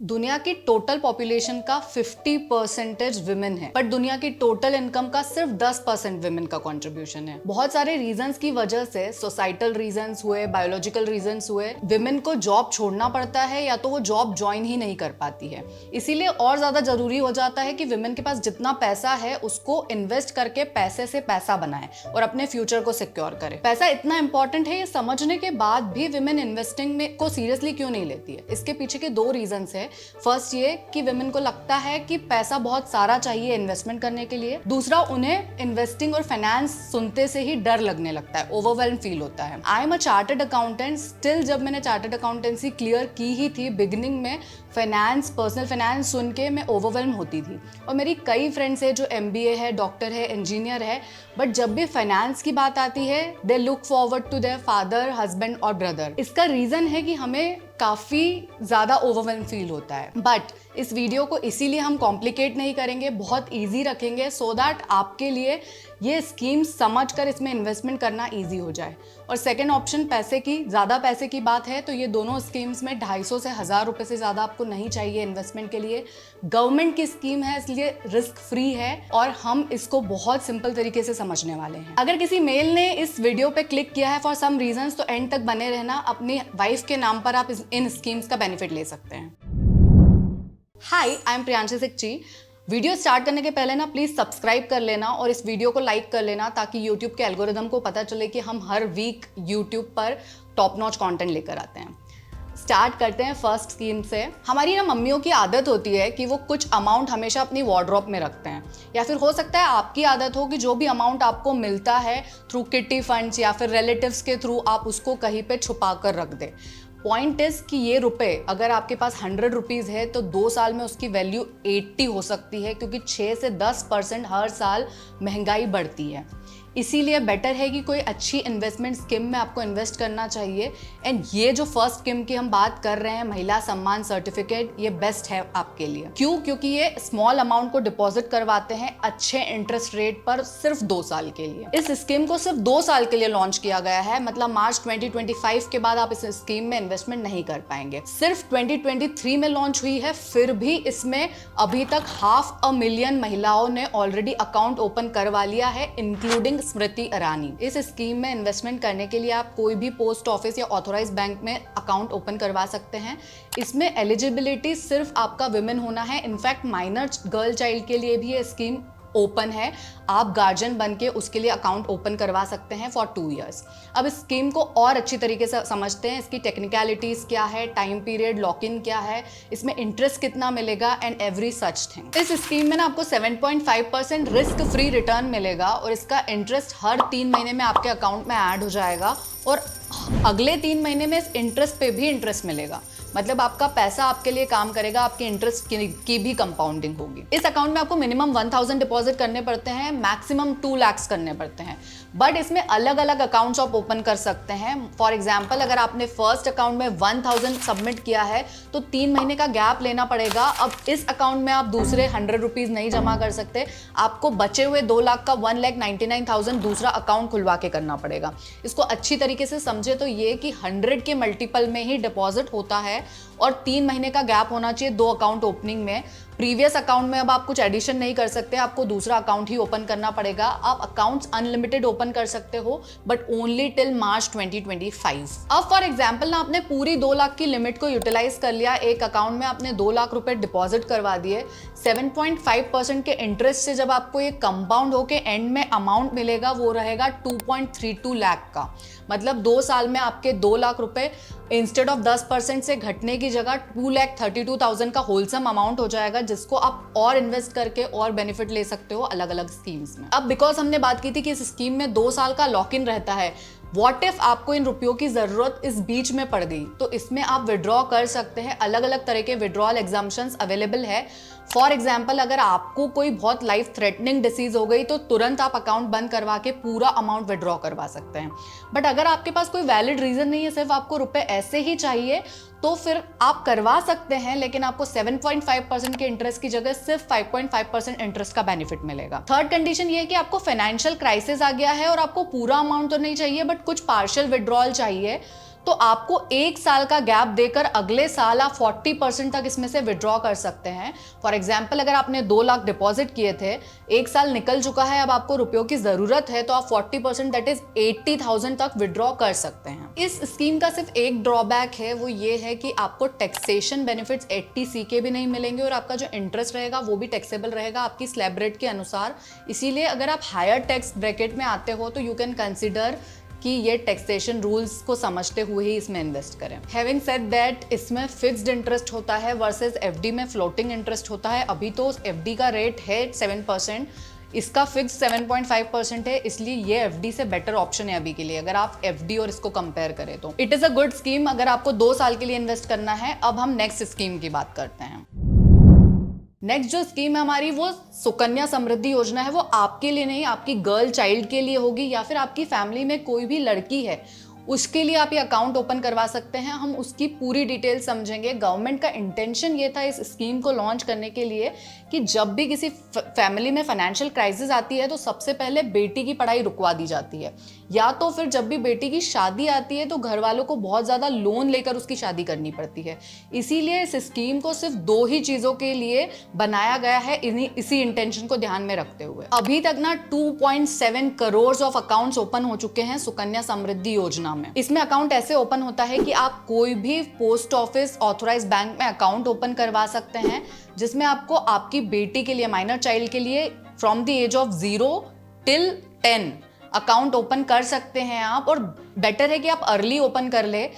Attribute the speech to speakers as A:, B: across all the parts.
A: दुनिया की total population का 50% विमेन है, बट दुनिया की टोटल इनकम का सिर्फ 10% विमेन का कंट्रीब्यूशन है। बहुत सारे रीजंस की वजह से, सोसाइटल रीजंस हुए, बायोलॉजिकल रीजंस हुए, विमेन को जॉब छोड़ना पड़ता है या तो वो जॉब ज्वाइन ही नहीं कर पाती है। इसीलिए और ज्यादा जरूरी हो जाता है कि विमेन के पास जितना पैसा है उसको इन्वेस्ट करके पैसे से पैसा बनाए और अपने फ्यूचर को सिक्योर करे। पैसा इतना इंपॉर्टेंट है ये समझने के बाद भी विमेन इन्वेस्टिंग में को सीरियसली क्यों नहीं लेती है? इसके पीछे के दो रीजंस है। फर्स्ट ये कि विमेन को लगता है कि पैसा बहुत सारा चाहिए इन्वेस्टमेंट करने के लिए। दूसरा, उन्हें इन्वेस्टिंग और फाइनेंस सुनते से ही डर लगने लगता है, ओवरवेल्म फील होता है। I am a chartered accountant, still जब मैंने चार्टर्ड अकाउंटेंसी क्लियर की ही थी, बिगिनिंग में फाइनेंस, पर्सनल फाइनेंस सुन के मैं ओवरवेल्म होती थी। और मेरी कई फ्रेंड्स है जो MBA है, डॉक्टर है, इंजीनियर है, बट जब भी फाइनेंस की बात आती है they look forward to their father, husband और ब्रदर। इसका रीजन है कि हमें काफ़ी ज़्यादा ओवरवेल्म फील होता है। बट इस वीडियो को इसीलिए हम कॉम्प्लिकेट नहीं करेंगे, बहुत ईजी रखेंगे सो दैट आपके लिए ये स्कीम समझकर इसमें इन्वेस्टमेंट करना ईजी हो जाए। और सेकेंड ऑप्शन, पैसे की, ज़्यादा पैसे की बात है तो ये दोनों स्कीम्स में 250 से 1000 रुपये से ज़्यादा आपको नहीं चाहिए इन्वेस्टमेंट के लिए। गवर्नमेंट की स्कीम है इसलिए रिस्क फ्री है और हम इसको बहुत सिंपल तरीके से समझने वाले हैं। अगर किसी मेल ने इस वीडियो पे क्लिक किया है फॉर सम रीजंस तो एंड तक बने रहना, अपनी वाइफ के नाम पर आप इन स्कीम्स का बेनिफिट ले सकते हैं। Hi, I am Priyanshi Sikchi. Video start करने के पहले ना प्लीज़ सब्सक्राइब कर लेना और इस वीडियो को लाइक कर लेना ताकि यूट्यूब के एल्गोरिदम को पता चले कि हम हर वीक यूट्यूब पर टॉप नॉच कंटेंट लेकर आते हैं। स्टार्ट करते हैं फर्स्ट स्कीम से। हमारी ना मम्मियों की आदत होती है कि वो कुछ अमाउंट हमेशा अपनी वार्डरोब में रखते हैं, या फिर हो सकता है आपकी आदत हो कि जो भी अमाउंट आपको मिलता है थ्रू किटी फंड्स या फिर रिलेटिव्स के थ्रू आप उसको कहीं पे छुपा कर रख दें। पॉइंट इज कि ये रुपए अगर आपके पास 100 रुपीज़ है तो 2 साल में उसकी वैल्यू 80 हो सकती है, क्योंकि 6 से 10% हर साल महंगाई बढ़ती है। इसीलिए बेटर है कि कोई अच्छी इन्वेस्टमेंट स्कीम में आपको इन्वेस्ट करना चाहिए। एंड ये जो फर्स्ट स्कीम की हम बात कर रहे हैं, महिला सम्मान सर्टिफिकेट, ये बेस्ट है आपके लिए। क्यों? क्योंकि ये स्मॉल अमाउंट को डिपॉजिट करवाते हैं अच्छे इंटरेस्ट रेट पर सिर्फ 2 साल के लिए। इस स्कीम को सिर्फ 2 साल के लिए लॉन्च किया गया है, मतलब मार्च 2025 के बाद आप इस स्कीम में इन्वेस्टमेंट नहीं कर पाएंगे। सिर्फ 2023 में लॉन्च हुई है, फिर भी इसमें अभी तक 500,000 महिलाओं ने ऑलरेडी अकाउंट ओपन करवा लिया है, इंक्लूडिंग स्मृति ईरानी। इस स्कीम में इन्वेस्टमेंट करने के लिए आप कोई भी पोस्ट ऑफिस या ऑथोराइज बैंक में अकाउंट ओपन करवा सकते हैं। इसमें एलिजिबिलिटी सिर्फ आपका विमेन होना है। इनफैक्ट माइनर गर्ल चाइल्ड के लिए भी ये स्कीम ओपन है, आप गार्जियन बन के उसके लिए अकाउंट ओपन करवा सकते हैं फॉर 2 इयर्स। अब इस स्कीम को और अच्छी तरीके से समझते हैं। इसकी टेक्निकलिटीज़ क्या है, टाइम पीरियड, लॉक इन क्या है, इसमें इंटरेस्ट कितना मिलेगा एंड एवरी सच थिंग। इस स्कीम में ना आपको 7.5% रिस्क फ्री रिटर्न मिलेगा और इसका इंटरेस्ट हर 3 महीने में आपके अकाउंट में ऐड हो जाएगा और अगले 3 महीने में इस इंटरेस्ट पे भी इंटरेस्ट मिलेगा। मतलब आपका पैसा आपके लिए काम करेगा, आपकी इंटरेस्ट की भी कंपाउंडिंग होगी। इस अकाउंट में आपको मिनिमम 1000 डिपॉजिट करने पड़ते हैं, मैक्सिमम 2 लाख करने पड़ते हैं। बट इसमें अलग अलग अकाउंट्स आप ओपन कर सकते हैं। फॉर एग्जाम्पल, अगर आपने फर्स्ट अकाउंट में 1000 सबमिट किया है तो 3 महीने का गैप लेना पड़ेगा। अब इस अकाउंट में आप दूसरे 100 रुपीज़ नहीं जमा कर सकते, आपको बचे हुए 2 लाख का 1,99,000 दूसरा अकाउंट खुलवा के करना पड़ेगा। इसको अच्छी तरीके से समझे तो ये कि 100 के मल्टीपल में ही डिपॉजिट होता है और 3 महीने का गैप होना चाहिए 2 अकाउंट ओपनिंग में। प्रीवियस अकाउंट में अब आप कुछ एडिशन नहीं कर सकते, आपको दूसरा अकाउंट ही ओपन करना पड़ेगा। आप अकाउंट्स अनलिमिटेड ओपन कर सकते हो बट ओनली टिल मार्च 2025। अब फॉर एग्जांपल ना आपने पूरी 2 लाख की लिमिट को यूटिलाइज कर लिया, एक अकाउंट में आपने 2 लाख रुपए डिपॉजिट करवा दिए। 7.5% के इंटरेस्ट से जब आपको ये कंपाउंड होके एंड में अमाउंट मिलेगा वो रहेगा 2.32 लाख का। मतलब 2 साल में आपके 2 लाख रुपए इंस्टेड ऑफ 10% से घटने की जगह 2,32,000 का होलसम अमाउंट हो जाएगा, जिसको आप और इन्वेस्ट करके और बेनिफिट ले सकते हो अलग अलग स्कीम्स में। अब बिकॉज हमने बात की थी कि इस स्कीम में 2 साल का लॉक इन रहता है, व्हाट इफ आपको इन रुपयों की जरूरत इस बीच में पड़ गई तो इसमें आप विड्रॉ कर सकते हैं। अलग अलग तरह के विड्रॉल एग्जाम्पशंस अवेलेबल है। फॉर एग्जाम्पल, अगर आपको कोई बहुत लाइफ थ्रेटनिंग डिसीज हो गई तो तुरंत आप अकाउंट बंद करवा के पूरा अमाउंट विड्रॉ करवा सकते हैं। बट अगर आपके पास कोई वैलिड रीजन नहीं है, सिर्फ आपको रुपए ऐसे ही चाहिए, तो फिर आप करवा सकते हैं, लेकिन आपको 7.5% के इंटरेस्ट की जगह सिर्फ 5.5% इंटरेस्ट का बेनिफिट मिलेगा। थर्ड कंडीशन ये है कि आपको फाइनेंशियल क्राइसिस आ गया है और आपको पूरा अमाउंट तो नहीं चाहिए बट कुछ पार्शियल विड्रॉल चाहिए, तो आपको 1 साल का गैप देकर अगले साल आप 40% तक इसमें से विड्रॉ कर सकते हैं। फॉर एग्जाम्पल, अगर आपने 2 लाख डिपॉजिट किए थे, 1 साल निकल चुका है, अब आपको रुपयों की जरूरत है, तो आप 40% दैट इज 80,000 तक विड्रॉ कर सकते हैं। इस स्कीम का सिर्फ एक ड्रॉबैक है, वो ये है कि आपको टैक्सेशन बेनिफिट्स 80C के भी नहीं मिलेंगे और आपका जो इंटरेस्ट रहेगा वो भी टैक्सेबल रहेगा आपकी स्लैब रेट के अनुसार। इसीलिए अगर आप हायर टैक्स ब्रैकेट में आते हो तो यू कैन कंसिडर कि ये टैक्सेशन रूल्स को समझते हुए ही इसमें इन्वेस्ट करें। हैविंग सेड दैट, इसमें फिक्स्ड इंटरेस्ट होता है वर्सेस एफडी में फ्लोटिंग इंटरेस्ट होता है। अभी तो एफडी का रेट है 7%, इसका फिक्स 7.5% है, इसलिए ये एफडी से बेटर ऑप्शन है अभी के लिए अगर आप एफडी और इसको कंपेयर करें तो। It is a good scheme अगर आपको 2 साल के लिए इन्वेस्ट करना है। अब हम नेक्स्ट स्कीम की बात करते हैं। नेक्स्ट जो स्कीम है हमारी वो सुकन्या समृद्धि योजना है। वो आपके लिए नहीं, आपकी गर्ल चाइल्ड के लिए होगी या फिर आपकी फैमिली में कोई भी लड़की है उसके लिए आप ये अकाउंट ओपन करवा सकते हैं। हम उसकी पूरी डिटेल समझेंगे। गवर्नमेंट का इंटेंशन ये था इस स्कीम को लॉन्च करने के लिए कि जब भी किसी फैमिली में फाइनेंशियल क्राइसिस आती है तो सबसे पहले बेटी की पढ़ाई रुकवा दी जाती है, या तो फिर जब भी बेटी की शादी आती है तो घर वालों को बहुत ज़्यादा लोन लेकर उसकी शादी करनी पड़ती है। इसीलिए इस स्कीम को सिर्फ 2 ही चीज़ों के लिए बनाया गया है, इसी इंटेंशन को ध्यान में रखते हुए। अभी तक ना 2.7 करोड़ ऑफ अकाउंट्स ओपन हो चुके हैं सुकन्या समृद्धि योजना में। इसमें अकाउंट ऐसे ओपन होता है कि आप कोई भी पोस्ट ऑफिस ऑथराइज्ड बैंक में अकाउंट ओपन करवा सकते हैं, जिसमें आपको आपकी बेटी के लिए, माइनर चाइल्ड के लिए, from the age of 0 till 10 account open कर सकते हैं आप। और बेटर है कि आप अर्ली ओपन कर ले,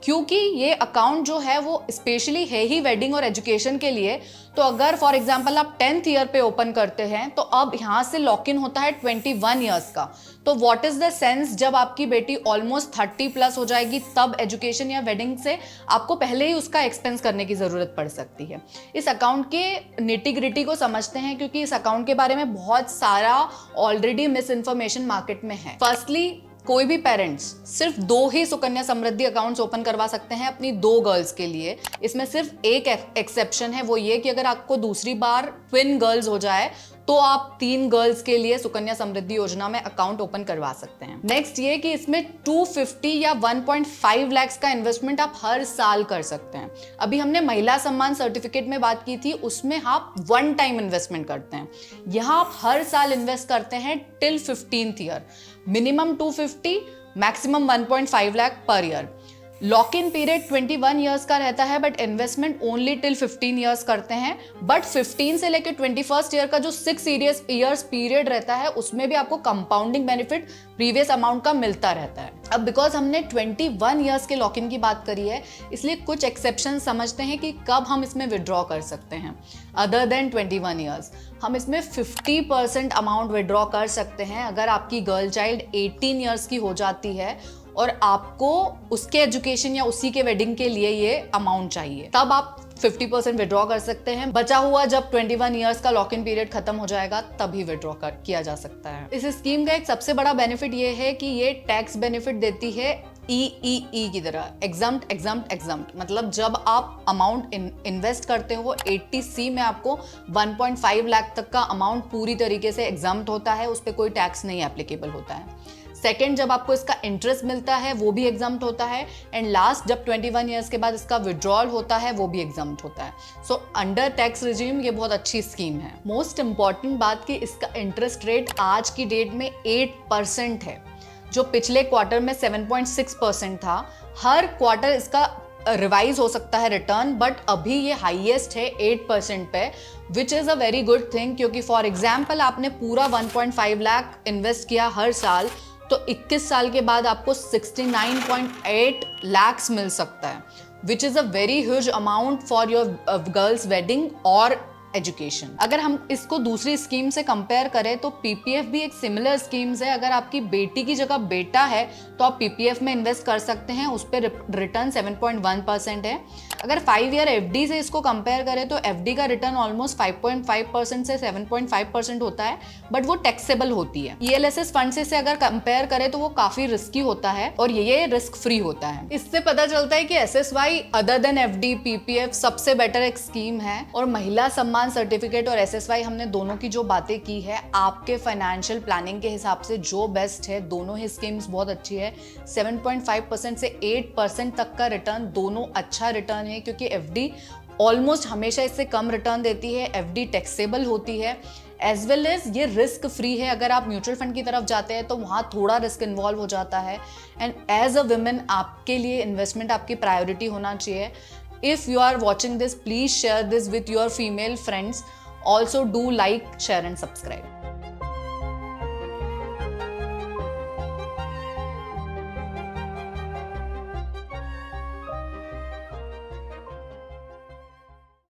A: क्योंकि ये अकाउंट जो है वो स्पेशली है ही वेडिंग और एजुकेशन के लिए। तो अगर फॉर एग्जांपल आप 10th ईयर पे ओपन करते हैं तो अब यहाँ से लॉक इन होता है 21 ईयर्स का। तो व्हाट इज द सेंस, जब आपकी बेटी ऑलमोस्ट 30+ हो जाएगी तब एजुकेशन या वेडिंग से आपको पहले ही उसका एक्सपेंस करने की जरूरत पड़ सकती है। इस अकाउंट के निटी ग्रिटी को समझते हैं, क्योंकि इस अकाउंट के बारे में बहुत सारा ऑलरेडी मिस इन्फॉर्मेशन मार्केट में है। फर्स्टली, कोई भी पेरेंट्स सिर्फ 2 ही सुकन्या समृद्धि अकाउंट्स ओपन करवा सकते हैं अपनी 2 गर्ल्स के लिए। इसमें सिर्फ एक एक्सेप्शन है, वो ये कि अगर आपको दूसरी बार ट्विन गर्ल्स हो जाए तो आप 3 गर्ल्स के लिए सुकन्या समृद्धि योजना में अकाउंट ओपन करवा सकते हैं। नेक्स्ट ये कि इसमें 250 या 1.5 लाख का इन्वेस्टमेंट आप हर साल कर सकते हैं। अभी हमने महिला सम्मान सर्टिफिकेट में बात की थी, उसमें आप 1 टाइम इन्वेस्टमेंट करते हैं। यहाँ आप हर साल इन्वेस्ट करते हैं till 15th year. Minimum 250, maximum 1.5 lakh per year. Lock in period 21 years का रहता है, but investment only till 15 years करते हैं। बट 15 से लेकर 21st ईयर का जो 6 ईयर्स पीरियड रहता है उसमें भी आपको कंपाउंडिंग बेनिफिट प्रीवियस अमाउंट का मिलता रहता है। अब बिकॉज हमने 21 ईयर्स के लॉक इन की बात करी है, इसलिए कुछ एक्सेप्शन समझते हैं कि कब हम इसमें विड्रॉ कर सकते हैं। अदर देन 21 ईयर्स हम इसमें 50% अमाउंट विड्रॉ कर सकते हैं अगर आपकी गर्ल चाइल्ड 18 ईयर्स की हो जाती है और आपको उसके एजुकेशन या उसी के वेडिंग के लिए ये अमाउंट चाहिए, तब आप 50% विड्रॉ कर सकते हैं। बचा हुआ जब 21 ईयर्स का लॉक इन पीरियड खत्म हो जाएगा तभी विड्रॉ किया जा सकता है। इस स्कीम का एक सबसे बड़ा बेनिफिट ये है कि ये टैक्स बेनिफिट देती है EEE की तरह, एग्जम्प्ट। मतलब जब आप अमाउंट इन्वेस्ट करते हो 80C में आपको 1.5 लाख तक का अमाउंट पूरी तरीके से एग्जम्प्ट होता है, उस पर कोई टैक्स नहीं एप्लीकेबल होता है। सेकेंड, जब आपको इसका इंटरेस्ट मिलता है वो भी एग्जम्प्ट होता है। एंड लास्ट, जब 21 ईयर्स के बाद इसका विड्रॉल होता है वो भी एग्जम्प्ट होता है। सो अंडर टैक्स रिजीम ये बहुत अच्छी स्कीम है। मोस्ट इंपॉर्टेंट बात कि इसका इंटरेस्ट रेट आज की डेट में 8% है, जो पिछले क्वार्टर में 7.6% था। हर क्वार्टर इसका रिवाइज हो सकता है रिटर्न, बट अभी ये हाईएस्ट है 8% पे, which is a very good thing. क्योंकि फॉर एग्जाम्पल आपने पूरा 1.5 लाख इन्वेस्ट किया हर साल, तो 21 साल के बाद आपको 69.8 लाख मिल सकता है, which is a very huge amount for your girls wedding और एजुकेशन। अगर हम इसको दूसरी स्कीम से कंपेयर करें तो PPF भी एक सिमिलर स्कीम्स है। अगर आपकी बेटी की जगह बेटा है तो आप PPF में इन्वेस्ट कर सकते हैं, उस पर रिटर्न 7.1% है। अगर 5 ईयर FD से इसको कंपेयर करें तो FD का रिटर्न ऑलमोस्ट 5.5% से 7.5% होता है, बट वो टैक्सेबल होती है। ELSS फंड से अगर कंपेयर करें तो वो काफी रिस्की होता है और ये रिस्क फ्री होता है। इससे पता चलता है कि SSY other than FD PPF सबसे बेटर एक स्कीम है और महिला सम्मान सम्मान सर्टिफिकेट और SSY हमने दोनों की जो बातें की है, आपके फाइनेंशियल प्लानिंग के हिसाब से जो बेस्ट है, दोनों ही स्कीम्स बहुत अच्छी है। 7.5% से 8% तक का रिटर्न, दोनों अच्छा रिटर्न है, क्योंकि FD ऑलमोस्ट हमेशा इससे कम रिटर्न देती है। FD टैक्सेबल होती है, एज वेल एज ये रिस्क फ्री है। अगर आप म्यूचुअल फंड की तरफ जाते हैं तो वहाँ थोड़ा रिस्क इन्वॉल्व हो जाता है। एंड एज अ वुमेन आपके लिए इन्वेस्टमेंट आपकी प्रायोरिटी होना चाहिए। If you are watching this, please share this with your female friends. Also do like, share and subscribe.